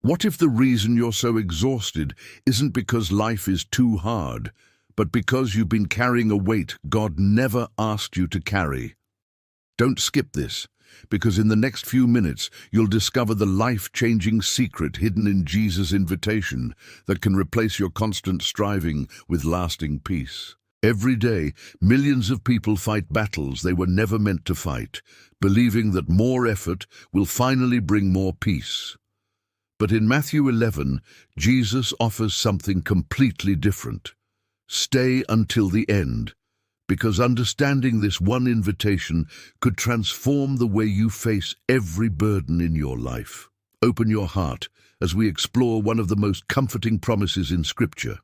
What if the reason you're so exhausted isn't because life is too hard, but because you've been carrying a weight God never asked you to carry? Don't skip this, because in the next few minutes you'll discover the life-changing secret hidden in Jesus' invitation that can replace your constant striving with lasting peace. Every day, millions of people fight battles they were never meant to fight, believing that more effort will finally bring more peace. But in Matthew 11, Jesus offers something completely different. Stay until the end, because understanding this one invitation could transform the way you face every burden in your life. Open your heart as we explore one of the most comforting promises in Scripture.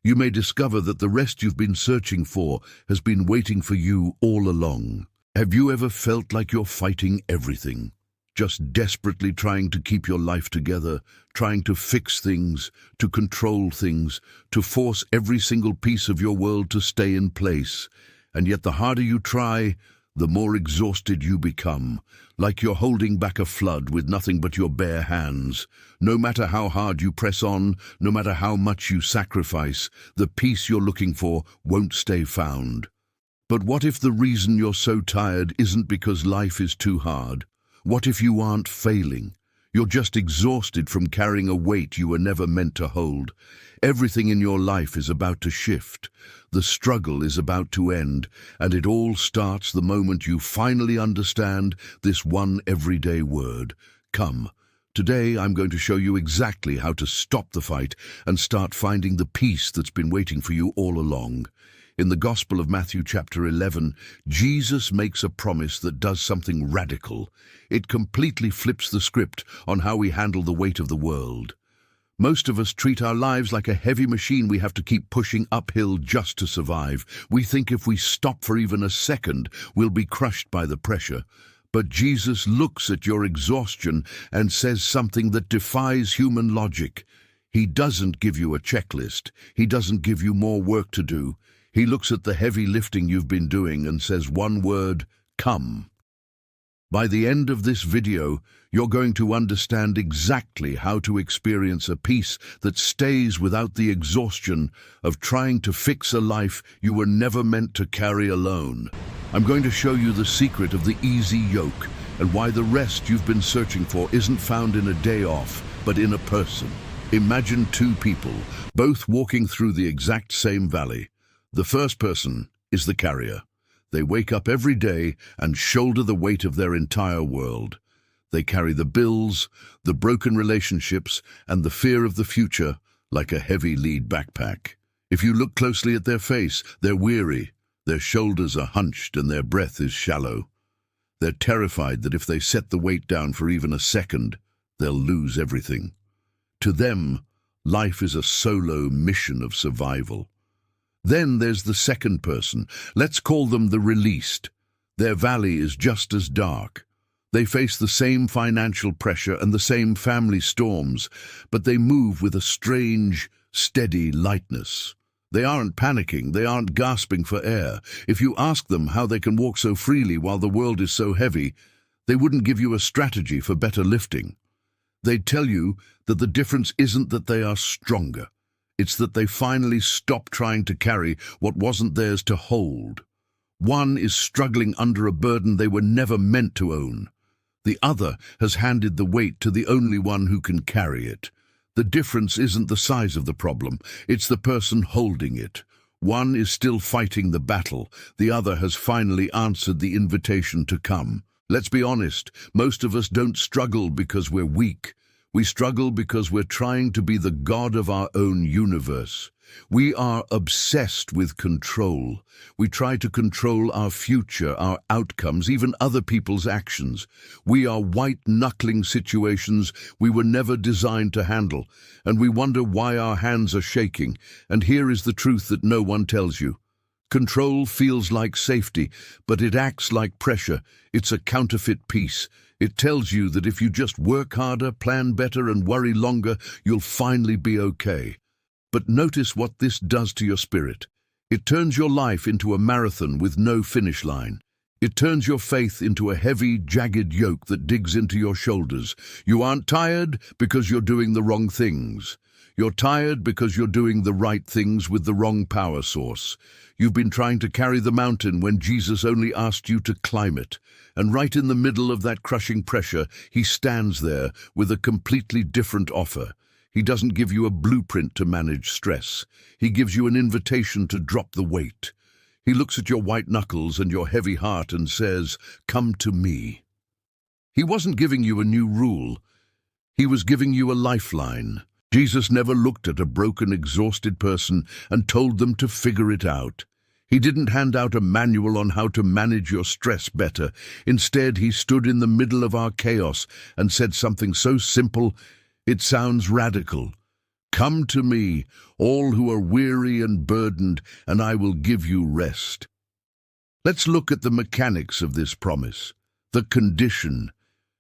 You may discover that the rest you've been searching for has been waiting for you all along. Have you ever felt like you're fighting everything? Just desperately trying to keep your life together, trying to fix things, to control things, to force every single piece of your world to stay in place. And yet the harder you try, the more exhausted you become, like you're holding back a flood with nothing but your bare hands. No matter how hard you press on, no matter how much you sacrifice, the peace you're looking for won't stay found. But what if the reason you're so tired isn't because life is too hard? What if you aren't failing? You're just exhausted from carrying a weight you were never meant to hold. Everything in your life is about to shift. The struggle is about to end, and it all starts the moment you finally understand this one everyday word: come. Today I'm going to show you exactly how to stop the fight and start finding the peace that's been waiting for you all along. In the Gospel of Matthew chapter 11, Jesus makes a promise that does something radical. It completely flips the script on how we handle the weight of the world. Most of us treat our lives like a heavy machine we have to keep pushing uphill just to survive. We think if we stop for even a second, we'll be crushed by the pressure. But Jesus looks at your exhaustion and says something that defies human logic. He doesn't give you a checklist. He doesn't give you more work to do. He looks at the heavy lifting you've been doing and says one word: come. By the end of this video, you're going to understand exactly how to experience a peace that stays without the exhaustion of trying to fix a life you were never meant to carry alone. I'm going to show you the secret of the easy yoke and why the rest you've been searching for isn't found in a day off, but in a person. Imagine two people, both walking through the exact same valley. The first person is the carrier. They wake up every day and shoulder the weight of their entire world. They carry the bills, the broken relationships, and the fear of the future like a heavy lead backpack. If you look closely at their face, they're weary, their shoulders are hunched, and their breath is shallow. They're terrified that if they set the weight down for even a second, they'll lose everything. To them, life is a solo mission of survival. Then there's the second person. Let's call them the released. Their valley is just as dark. They face the same financial pressure and the same family storms, but they move with a strange, steady lightness. They aren't panicking, they aren't gasping for air. If you ask them how they can walk so freely while the world is so heavy, they wouldn't give you a strategy for better lifting. They'd tell you that the difference isn't that they are stronger. It's that they finally stopped trying to carry what wasn't theirs to hold. One is struggling under a burden they were never meant to own. The other has handed the weight to the only one who can carry it. The difference isn't the size of the problem, it's the person holding it. One is still fighting the battle, the other has finally answered the invitation to come. Let's be honest, most of us don't struggle because we're weak. We struggle because we're trying to be the god of our own universe. We are obsessed with control. We try to control our future, our outcomes, even other people's actions. We are white-knuckling situations we were never designed to handle, and we wonder why our hands are shaking. And here is the truth that no one tells you. Control feels like safety, but it acts like pressure. It's a counterfeit peace. It tells you that if you just work harder, plan better, and worry longer, you'll finally be okay. But notice what this does to your spirit. It turns your life into a marathon with no finish line. It turns your faith into a heavy, jagged yoke that digs into your shoulders. You aren't tired because you're doing the wrong things. You're tired because you're doing the right things with the wrong power source. You've been trying to carry the mountain when Jesus only asked you to climb it. And right in the middle of that crushing pressure, he stands there with a completely different offer. He doesn't give you a blueprint to manage stress. He gives you an invitation to drop the weight. He looks at your white knuckles and your heavy heart and says, "Come to me." He wasn't giving you a new rule. He was giving you a lifeline. Jesus never looked at a broken, exhausted person and told them to figure it out. He didn't hand out a manual on how to manage your stress better. Instead, he stood in the middle of our chaos and said something so simple, it sounds radical. "Come to me, all who are weary and burdened, and I will give you rest." Let's look at the mechanics of this promise. The condition.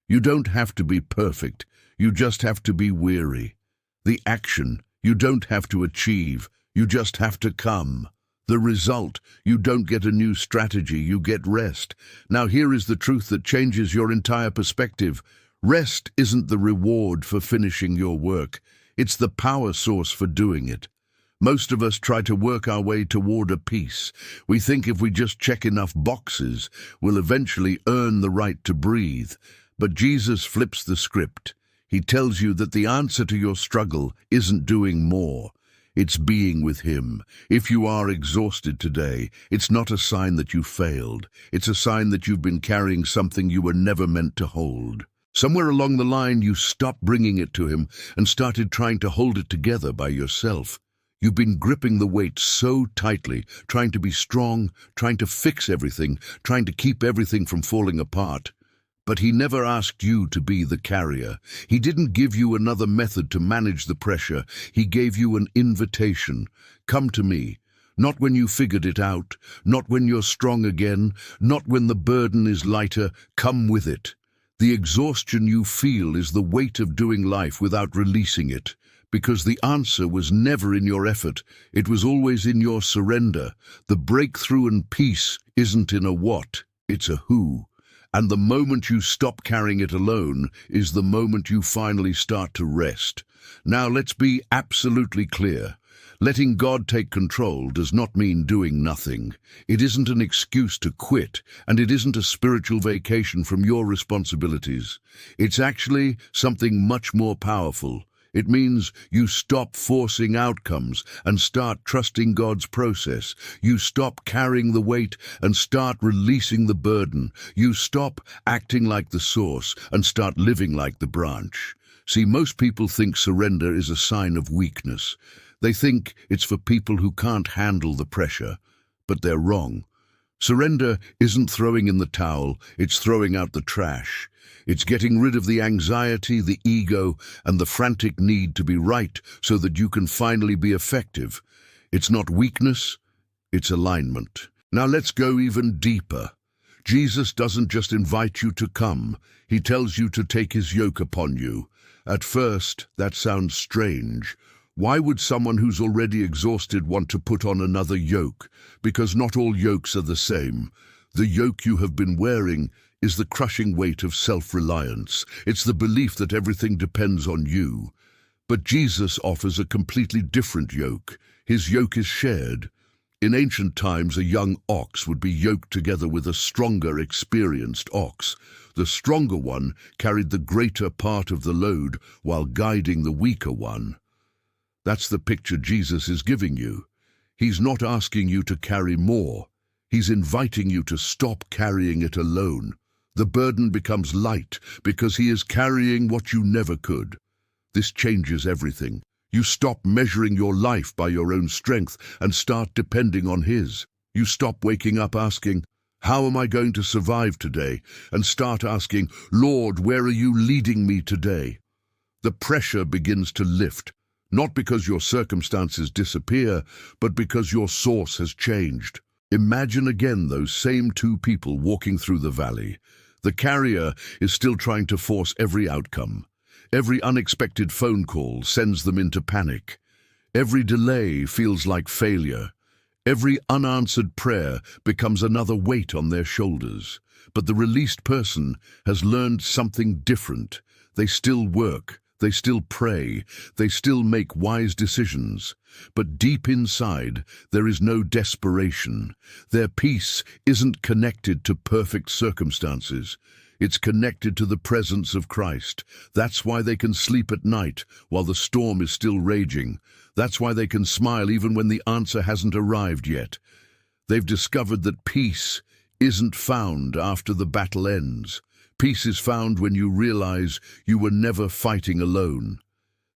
You don't have to be perfect. You just have to be weary. The action. You don't have to achieve. You just have to come. The result. You don't get a new strategy. You get rest. Now here is the truth that changes your entire perspective. Rest isn't the reward for finishing your work. It's the power source for doing it. Most of us try to work our way toward a peace. We think if we just check enough boxes, we'll eventually earn the right to breathe. But Jesus flips the script. He tells you that the answer to your struggle isn't doing more. It's being with him. If you are exhausted today, it's not a sign that you failed. It's a sign that you've been carrying something you were never meant to hold. Somewhere along the line, you stopped bringing it to him and started trying to hold it together by yourself. You've been gripping the weight so tightly, trying to be strong, trying to fix everything, trying to keep everything from falling apart. But he never asked you to be the carrier. He didn't give you another method to manage the pressure. He gave you an invitation. Come to me. Not when you figured it out, not when you're strong again, not when the burden is lighter. Come with it. The exhaustion you feel is the weight of doing life without releasing it, because the answer was never in your effort, it was always in your surrender. The breakthrough and peace isn't in a what, it's a who. And the moment you stop carrying it alone is the moment you finally start to rest. Now let's be absolutely clear. Letting God take control does not mean doing nothing. It isn't an excuse to quit, and it isn't a spiritual vacation from your responsibilities. It's actually something much more powerful. It means you stop forcing outcomes and start trusting God's process. You stop carrying the weight and start releasing the burden. You stop acting like the source and start living like the branch. See, most people think surrender is a sign of weakness. They think it's for people who can't handle the pressure, but they're wrong. Surrender isn't throwing in the towel, it's throwing out the trash. It's getting rid of the anxiety, the ego, and the frantic need to be right so that you can finally be effective. It's not weakness, it's alignment. Now let's go even deeper. Jesus doesn't just invite you to come, he tells you to take his yoke upon you. At first, that sounds strange. Why would someone who's already exhausted want to put on another yoke? Because not all yokes are the same. The yoke you have been wearing is the crushing weight of self-reliance. It's the belief that everything depends on you. But Jesus offers a completely different yoke. His yoke is shared. In ancient times, a young ox would be yoked together with a stronger, experienced ox. The stronger one carried the greater part of the load while guiding the weaker one. That's the picture Jesus is giving you. He's not asking you to carry more. He's inviting you to stop carrying it alone. The burden becomes light because he is carrying what you never could. This changes everything. You stop measuring your life by your own strength and start depending on his. You stop waking up asking, "How am I going to survive today?" and start asking, "Lord, where are you leading me today?" The pressure begins to lift. Not because your circumstances disappear, but because your source has changed. Imagine again those same two people walking through the valley. The carrier is still trying to force every outcome. Every unexpected phone call sends them into panic. Every delay feels like failure. Every unanswered prayer becomes another weight on their shoulders. But the released person has learned something different. They still work, they still pray, they still make wise decisions. But deep inside, there is no desperation. Their peace isn't connected to perfect circumstances. It's connected to the presence of Christ. That's why they can sleep at night while the storm is still raging. That's why they can smile even when the answer hasn't arrived yet. They've discovered that peace isn't found after the battle ends. Peace is found when you realize you were never fighting alone.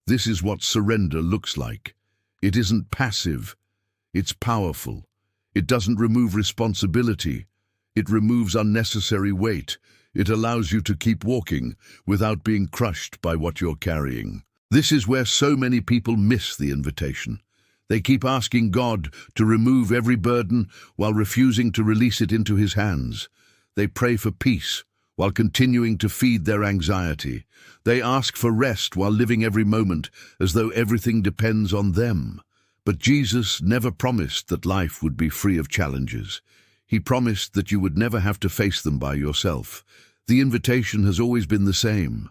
This is what surrender looks like. It isn't passive, it's powerful. It doesn't remove responsibility. It removes unnecessary weight. It allows you to keep walking without being crushed by what you're carrying. This is where so many people miss the invitation. They keep asking God to remove every burden while refusing to release it into His hands. They pray for peace while continuing to feed their anxiety. They ask for rest while living every moment as though everything depends on them. But Jesus never promised that life would be free of challenges. He promised that you would never have to face them by yourself. The invitation has always been the same.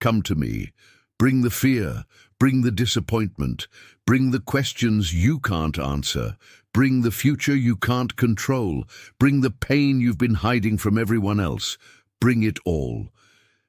Come to me. Bring the fear. Bring the disappointment. Bring the questions you can't answer. Bring the future you can't control. Bring the pain you've been hiding from everyone else. Bring it all.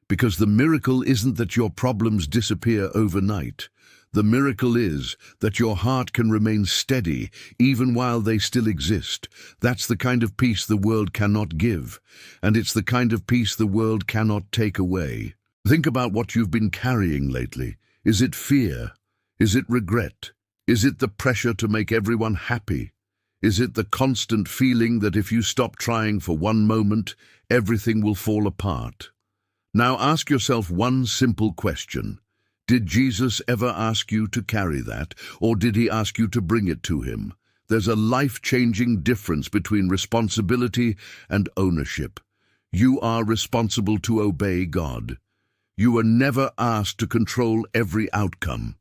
Because the miracle isn't that your problems disappear overnight. The miracle is that your heart can remain steady even while they still exist. That's the kind of peace the world cannot give, and it's the kind of peace the world cannot take away. Think about what you've been carrying lately. Is it fear? Is it regret? Is it the pressure to make everyone happy? Is it the constant feeling that if you stop trying for one moment, everything will fall apart? Now ask yourself one simple question. Did Jesus ever ask you to carry that, or did He ask you to bring it to Him? There's a life-changing difference between responsibility and ownership. You are responsible to obey God. You were never asked to control every outcome.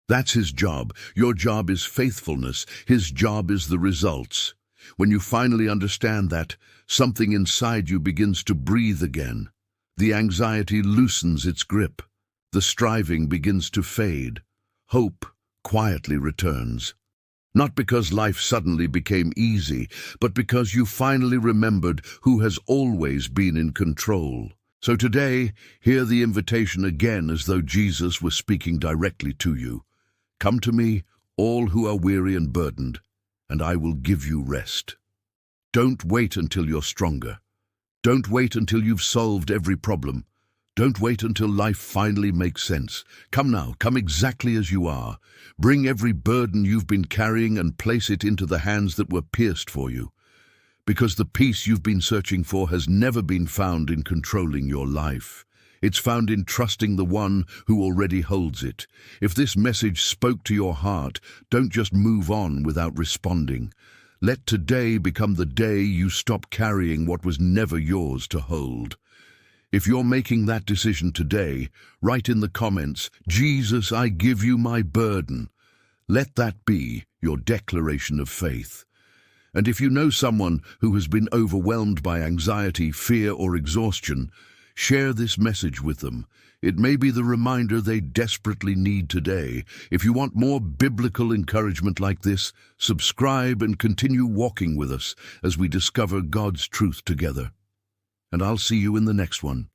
That's His job. Your job is faithfulness. His job is the results. When you finally understand that, something inside you begins to breathe again. The anxiety loosens its grip. The striving begins to fade. Hope quietly returns. Not because life suddenly became easy, but because you finally remembered who has always been in control. So today, hear the invitation again as though Jesus was speaking directly to you. Come to me, all who are weary and burdened, and I will give you rest. Don't wait until you're stronger. Don't wait until you've solved every problem. Don't wait until life finally makes sense. Come now, come exactly as you are. Bring every burden you've been carrying and place it into the hands that were pierced for you. Because the peace you've been searching for has never been found in controlling your life. It's found in trusting the one who already holds it. If this message spoke to your heart, don't just move on without responding. Let today become the day you stop carrying what was never yours to hold. If you're making that decision today, write in the comments, "Jesus, I give you my burden." Let that be your declaration of faith. And if you know someone who has been overwhelmed by anxiety, fear, or exhaustion, share this message with them. It may be the reminder they desperately need today. If you want more biblical encouragement like this, subscribe and continue walking with us as we discover God's truth together. And I'll see you in the next one.